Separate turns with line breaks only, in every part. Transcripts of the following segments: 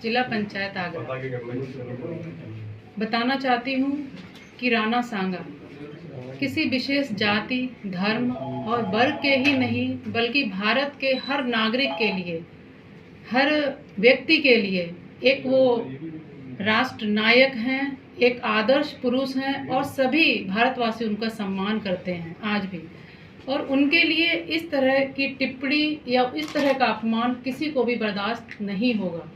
जिला पंचायत आगरा। बताना चाहती हूँ कि राणा सांगा किसी विशेष जाति, धर्म और वर्ग के ही नहीं बल्कि भारत के हर नागरिक के लिए, हर व्यक्ति के लिए एक वो राष्ट्र नायक हैं, एक आदर्श पुरुष हैं और सभी भारतवासी उनका सम्मान करते हैं आज भी। और उनके लिए इस तरह की टिप्पणी या इस तरह का अपमान किसी को भी बर्दाश्त नहीं होगा।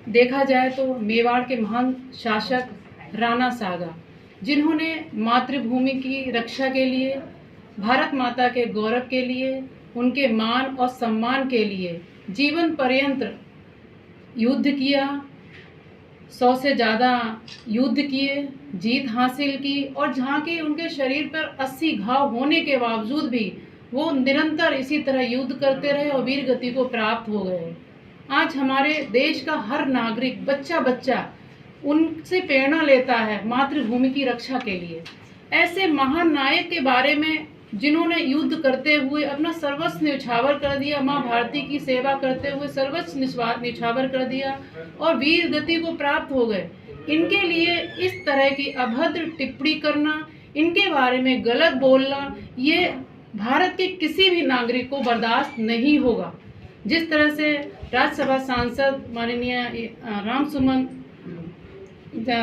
देखा जाए तो मेवाड़ के महान शासक राणा सांगा, जिन्होंने मातृभूमि की रक्षा के लिए, भारत माता के गौरव के लिए, उनके मान और सम्मान के लिए जीवन पर्यंत युद्ध किया, 100 से ज़्यादा युद्ध किए, जीत हासिल की और जहाँ के उनके शरीर पर 80 घाव होने के बावजूद भी वो निरंतर इसी तरह युद्ध करते रहे और वीर गति को प्राप्त हो गए। आज हमारे देश का हर नागरिक, बच्चा बच्चा उनसे प्रेरणा लेता है मातृभूमि की रक्षा के लिए। ऐसे महान नायक के बारे में जिन्होंने युद्ध करते हुए अपना सर्वस्व न्यौछावर कर दिया, माँ भारती की सेवा करते हुए सर्वस्व न्यौछावर कर दिया और वीर गति को प्राप्त हो गए, इनके लिए इस तरह की अभद्र टिप्पणी करना, इनके बारे में गलत बोलना, ये भारत के किसी भी नागरिक को बर्दाश्त नहीं होगा। जिस तरह से राज्यसभा सांसद माननीय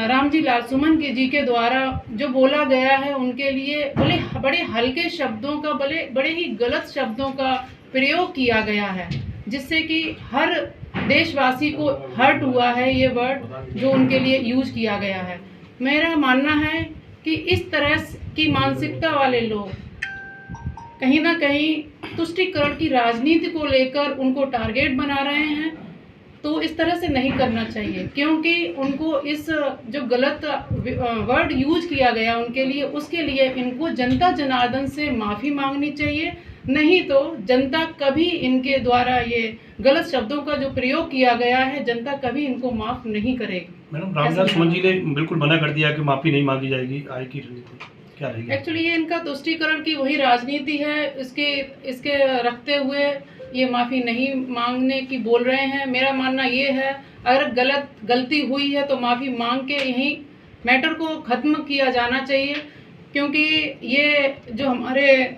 रामजी लाल सुमन जी के द्वारा जो बोला गया है, उनके लिए बड़े हल्के शब्दों का, बड़े ही गलत शब्दों का प्रयोग किया गया है, जिससे कि हर देशवासी को हर्ट हुआ है ये वर्ड जो उनके लिए यूज किया गया है। मेरा मानना है कि इस तरह की मानसिकता वाले लोग कहीं ना कहीं तुष्टीकरण की राजनीति को लेकर उनको टारगेट बना रहे हैं, तो इस तरह से नहीं करना चाहिए, क्योंकि उनको इस जो गलत वर्ड यूज किया गया उनके लिए, उसके लिए इनको जनता जनार्दन से माफ़ी मांगनी चाहिए, नहीं तो जनता कभी इनके द्वारा ये गलत शब्दों का जो प्रयोग किया गया है, जनता कभी इनको माफ़ नहीं करेगी।
मैडम, रामलाल सुमन जी ने बिल्कुल मना कर दिया कि माफ़ी नहीं मांगी जाएगी, आगे की रणनीति क्या रहेगी?
एक्चुअली ये इनका तुष्टीकरण की वही राजनीति है, इसके रखते हुए ये माफ़ी नहीं मांगने की बोल रहे हैं। मेरा मानना ये है, अगर गलती हुई है तो माफ़ी मांग के यहीं मैटर को ख़त्म किया जाना चाहिए, क्योंकि ये जो हमारे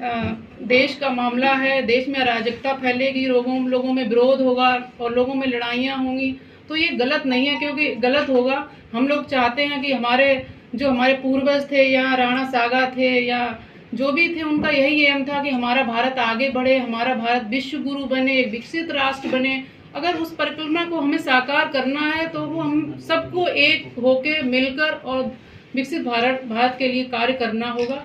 देश का मामला है, देश में अराजकता फैलेगी, लोगों में विरोध होगा और लोगों में लड़ाइयाँ होंगी, तो ये गलत नहीं है। क्योंकि गलत होगा, हम लोग चाहते हैं कि हमारे पूर्वज थे या राणा सांगा थे या जो भी थे, उनका यही एम था कि हमारा भारत आगे बढ़े, हमारा भारत विश्व गुरु बने, एक विकसित राष्ट्र बने। अगर उस परिकल्पना को हमें साकार करना है तो वो हम सबको एक होके मिलकर और विकसित भारत के लिए कार्य करना होगा।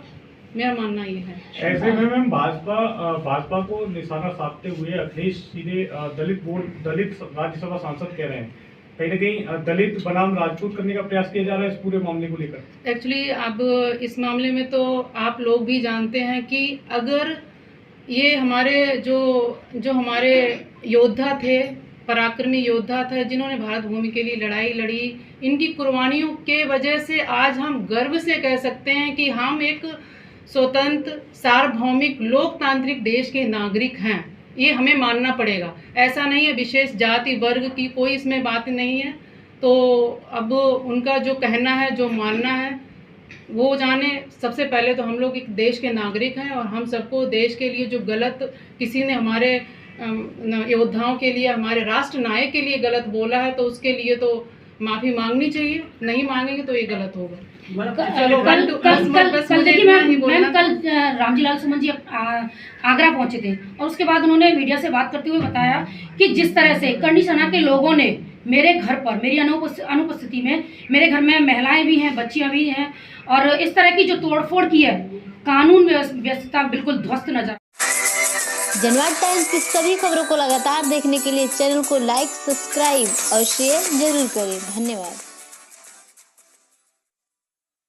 मेरा मानना ये है।
ऐसे में मैम भाजपा को निशाना साधते हुए अखिलेश सीधे दलित राज्यसभा सांसद कह रहे हैं, कहीं ना कहीं दलित बनाम राजपूत करने का प्रयास किया जा रहा है इस पूरे मामले को लेकर।
एक्चुअली अब इस मामले में तो आप लोग भी जानते हैं कि अगर ये हमारे जो हमारे योद्धा थे, पराक्रमी योद्धा थे, जिन्होंने भारत भूमि के लिए लड़ाई लड़ी, इनकी कुर्बानियों के वजह से आज हम गर्व से कह सकते हैं कि हम एक स्वतंत्र, सार्वभौमिक, लोकतांत्रिक देश के नागरिक हैं। ये हमें मानना पड़ेगा। ऐसा नहीं है विशेष जाति वर्ग की कोई इसमें बात नहीं है। तो अब उनका जो कहना है, जो मानना है, वो जाने। सबसे पहले तो हम लोग एक देश के नागरिक हैं और हम सबको देश के लिए जो गलत किसी ने हमारे योद्धाओं के लिए, हमारे राष्ट्र नायक के लिए गलत बोला है, तो उसके लिए तो माफ़ी मांगनी चाहिए। नहीं मांगेंगे तो ये गलत होगा।
कल देखिए मैम, कल रामजी लाल सुमन जी आगरा पहुंचे थे और उसके बाद उन्होंने मीडिया से बात करते हुए बताया कि जिस तरह से करनी सेना के लोगों ने मेरे घर पर मेरी अनुपस्थिति में, मेरे घर में महिलाएं भी हैं, बच्चियां भी हैं, और इस तरह की जो तोड़फोड़ की है, कानून व्यवस्था बिल्कुल ध्वस्त नजर।
जनवाद टाइम्स की सभी खबरों को लगातार देखने के लिए चैनल को लाइक, सब्सक्राइब और शेयर जरूर करें। धन्यवाद।